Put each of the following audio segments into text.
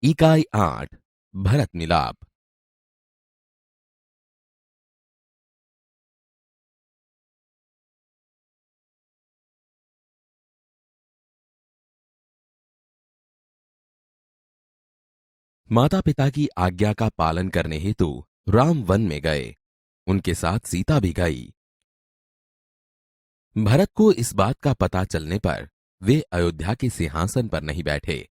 इकाई 8 भरत मिलाप। माता पिता की आज्ञा का पालन करने हेतु राम वन में गए। उनके साथ सीता भी गई। भरत को इस बात का पता चलने पर वे अयोध्या के सिंहासन पर नहीं बैठे,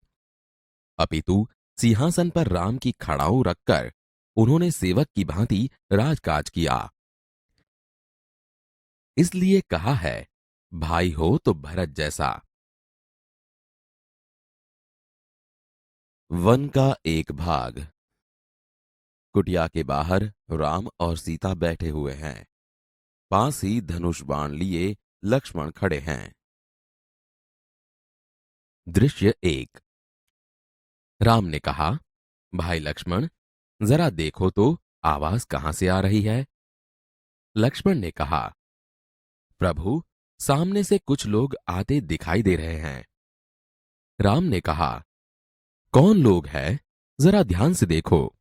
अपितु सिंहासन पर राम की खड़ाऊ रखकर उन्होंने सेवक की भांति राजकाज किया। इसलिए कहा है, भाई हो तो भरत जैसा। वन का एक भाग। कुटिया के बाहर राम और सीता बैठे हुए हैं। पास ही धनुष बाण लिए लक्ष्मण खड़े हैं। दृश्य 1। राम ने कहा, भाई लक्ष्मण, जरा देखो तो आवाज कहां से आ रही है। लक्ष्मण ने कहा, प्रभु, सामने से कुछ लोग आते दिखाई दे रहे हैं। राम ने कहा, कौन लोग हैं, जरा ध्यान से देखो।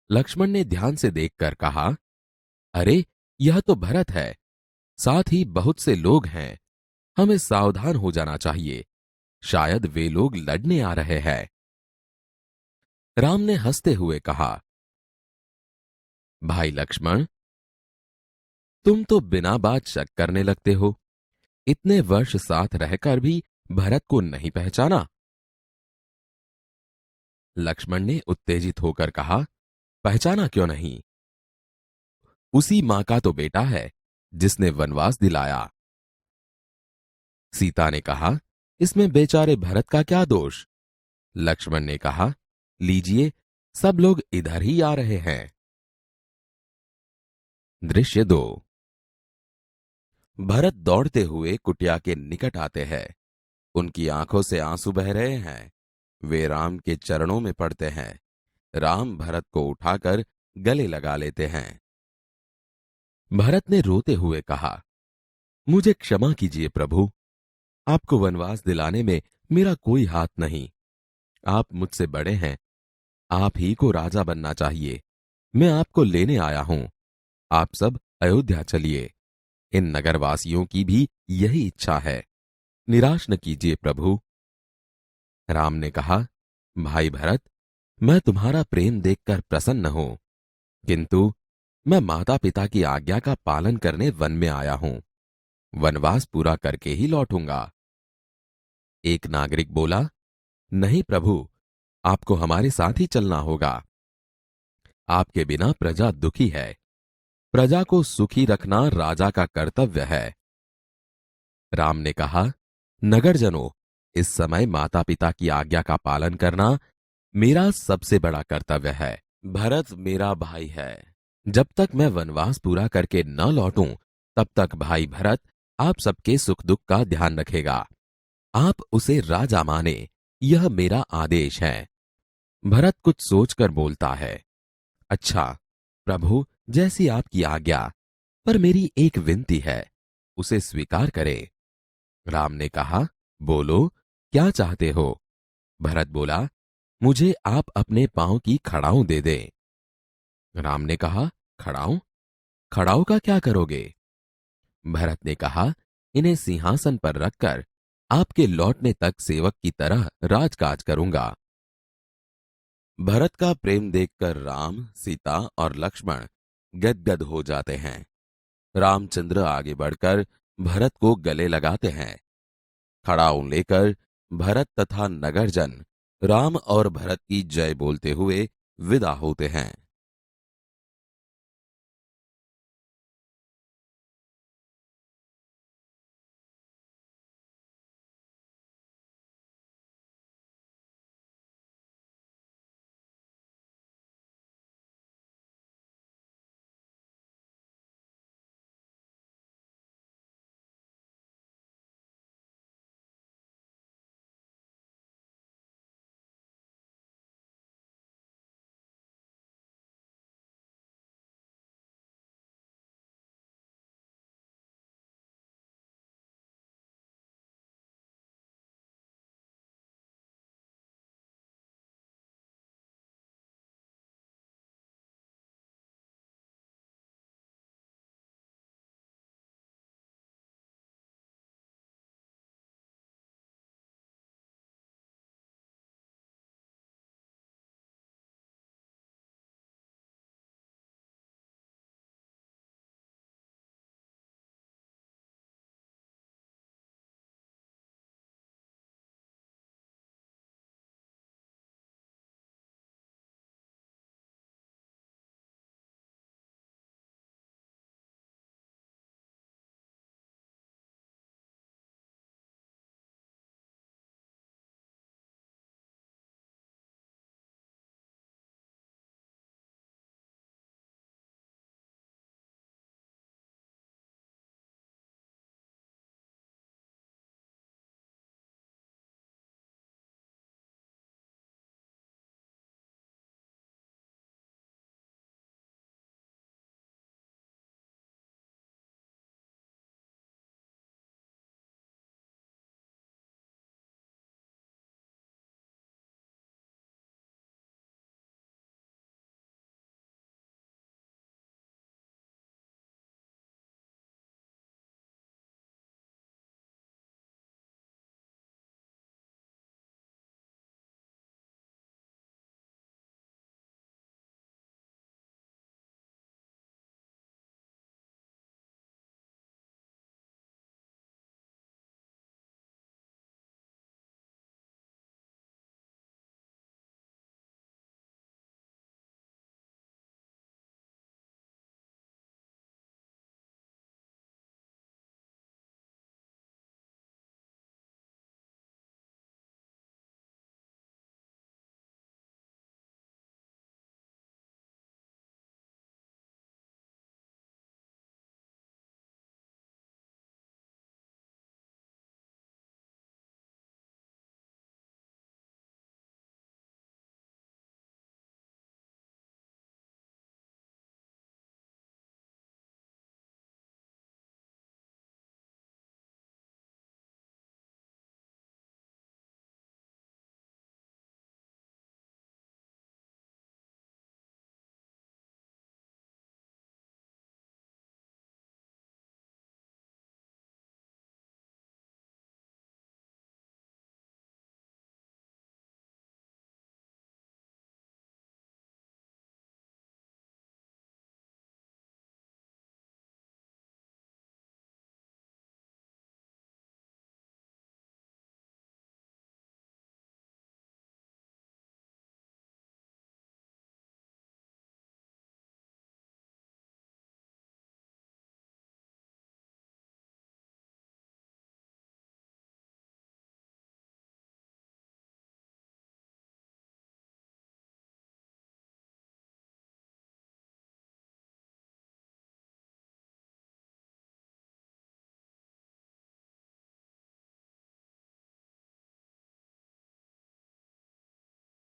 लक्ष्मण ने ध्यान से देखकर कहा, अरे, यह तो भरत है, साथ ही बहुत से लोग हैं। हमें सावधान हो जाना चाहिए, शायद वे लोग लड़ने आ रहे हैं। राम ने हंसते हुए कहा, भाई लक्ष्मण, तुम तो बिना बात शक करने लगते हो। इतने वर्ष साथ रहकर भी भरत को नहीं पहचाना। लक्ष्मण ने उत्तेजित होकर कहा, पहचाना क्यों नहीं? उसी मां का तो बेटा है जिसने वनवास दिलाया। सीता ने कहा, इसमें बेचारे भरत का क्या दोष? लक्ष्मण ने कहा, लीजिए, सब लोग इधर ही आ रहे हैं। दृश्य 2। भरत दौड़ते हुए कुटिया के निकट आते हैं। उनकी आंखों से आंसू बह रहे हैं। वे राम के चरणों में पड़ते हैं। राम भरत को उठाकर गले लगा लेते हैं। भरत ने रोते हुए कहा, मुझे क्षमा कीजिए प्रभु, आपको वनवास दिलाने में मेरा कोई हाथ नहीं। आप मुझसे बड़े हैं, आप ही को राजा बनना चाहिए। मैं आपको लेने आया हूं। आप सब अयोध्या चलिए। इन नगरवासियों की भी यही इच्छा है। निराश न कीजिए प्रभु। राम ने कहा, भाई भरत, मैं तुम्हारा प्रेम देखकर प्रसन्न हूं, किंतु मैं माता पिता की आज्ञा का पालन करने वन में आया हूं। वनवास पूरा करके ही लौटूंगा। एक नागरिक बोला, नहीं प्रभु, आपको हमारे साथ ही चलना होगा। आपके बिना प्रजा दुखी है। प्रजा को सुखी रखना राजा का कर्तव्य है। राम ने कहा, नगरजनों, इस समय माता पिता की आज्ञा का पालन करना मेरा सबसे बड़ा कर्तव्य है। भरत मेरा भाई है। जब तक मैं वनवास पूरा करके न लौटूं, तब तक भाई भरत आप सबके सुख दुख का ध्यान रखेगा। आप उसे राजा माने, यह मेरा आदेश है। भरत कुछ सोचकर बोलता है, अच्छा प्रभु, जैसी आपकी आज्ञा, पर मेरी एक विनती है, उसे स्वीकार करें। राम ने कहा, बोलो, क्या चाहते हो? भरत बोला, मुझे आप अपने पांव की खड़ाऊं दे दें। राम ने कहा, खड़ाऊं? खड़ाऊं का क्या करोगे? भरत ने कहा, इन्हें सिंहासन पर रखकर आपके लौटने तक सेवक की तरह राजकाज करूंगा। भरत का प्रेम देखकर राम, सीता और लक्ष्मण गदगद हो जाते हैं। रामचंद्र आगे बढ़कर भरत को गले लगाते हैं। खड़ाऊं लेकर भरत तथा नगरजन राम और भरत की जय बोलते हुए विदा होते हैं।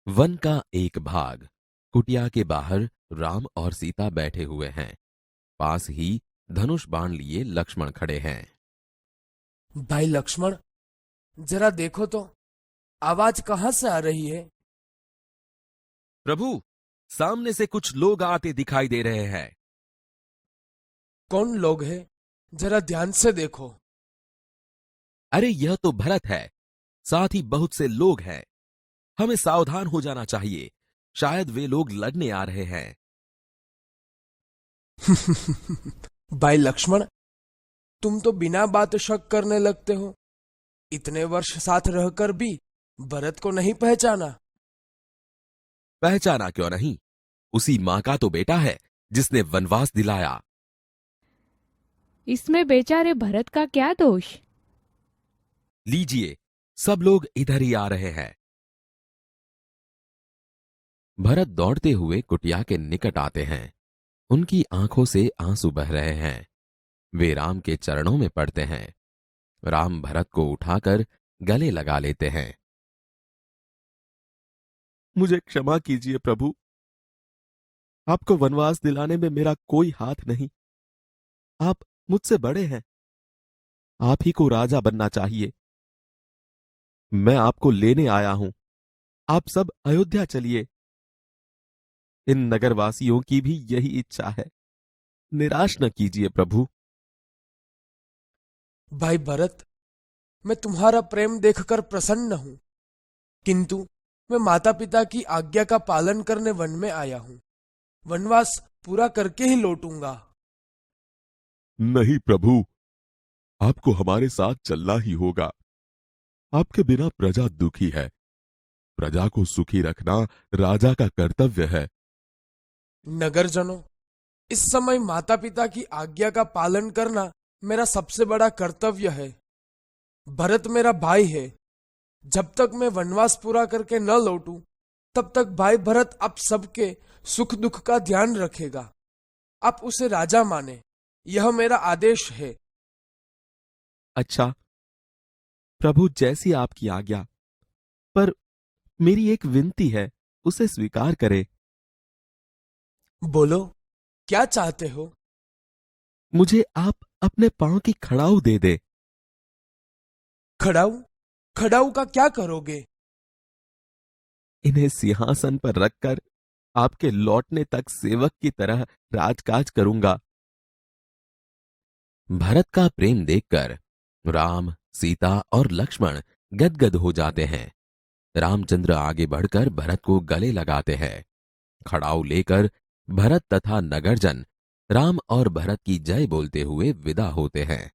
वन का एक भाग। कुटिया के बाहर राम और सीता बैठे हुए हैं। पास ही धनुष बाण लिए लक्ष्मण खड़े हैं। भाई लक्ष्मण, जरा देखो तो, आवाज कहां से आ रही है? प्रभु, सामने से कुछ लोग आते दिखाई दे रहे हैं। कौन लोग हैं? जरा ध्यान से देखो। अरे यह तो भरत है। साथ ही बहुत से लोग हैं। हमें सावधान हो जाना चाहिए। शायद वे लोग लड़ने आ रहे हैं। भाई लक्ष्मण, तुम तो बिना बात शक करने लगते हो। इतने वर्ष साथ रहकर भी भरत को नहीं पहचाना? पहचाना क्यों नहीं? उसी मां का तो बेटा है जिसने वनवास दिलाया। इसमें बेचारे भरत का क्या दोष? लीजिए, सब लोग इधर ही आ रहे हैं। भरत दौड़ते हुए कुटिया के निकट आते हैं। उनकी आंखों से आंसू बह रहे हैं। वे राम के चरणों में पड़ते हैं। राम भरत को उठाकर गले लगा लेते हैं। मुझे क्षमा कीजिए प्रभु। आपको वनवास दिलाने में मेरा कोई हाथ नहीं। आप मुझसे बड़े हैं। आप ही को राजा बनना चाहिए। मैं आपको लेने आया हूं। आप सब अयोध्या चलिए। इन नगरवासियों की भी यही इच्छा है। निराश न कीजिए प्रभु। भाई भरत, मैं तुम्हारा प्रेम देखकर प्रसन्न हूं, किंतु मैं माता पिता की आज्ञा का पालन करने वन में आया हूं। वनवास पूरा करके ही लौटूंगा। नहीं प्रभु, आपको हमारे साथ चलना ही होगा। आपके बिना प्रजा दुखी है। प्रजा को सुखी रखना राजा का कर्तव्य है। नगरजनों, इस समय माता पिता की आज्ञा का पालन करना मेरा सबसे बड़ा कर्तव्य है। भरत मेरा भाई है। जब तक मैं वनवास पूरा करके न लौटूं, तब तक भाई भरत आप सबके सुख दुख का ध्यान रखेगा। आप उसे राजा माने, यह मेरा आदेश है। अच्छा प्रभु, जैसी आपकी आज्ञा। पर मेरी एक विनती है, उसे स्वीकार करे। बोलो, क्या चाहते हो? मुझे आप अपने पांव की खड़ाऊ दे दे। खड़ाऊ? खड़ाऊ का क्या करोगे? इन्हें सिंहासन पर रखकर आपके लौटने तक सेवक की तरह राजकाज करूंगा। भरत का प्रेम देखकर राम, सीता और लक्ष्मण गदगद हो जाते हैं। रामचंद्र आगे बढ़कर भरत को गले लगाते हैं। खड़ाऊ लेकर भरत तथा नगरजन राम और भरत की जय बोलते हुए विदा होते हैं।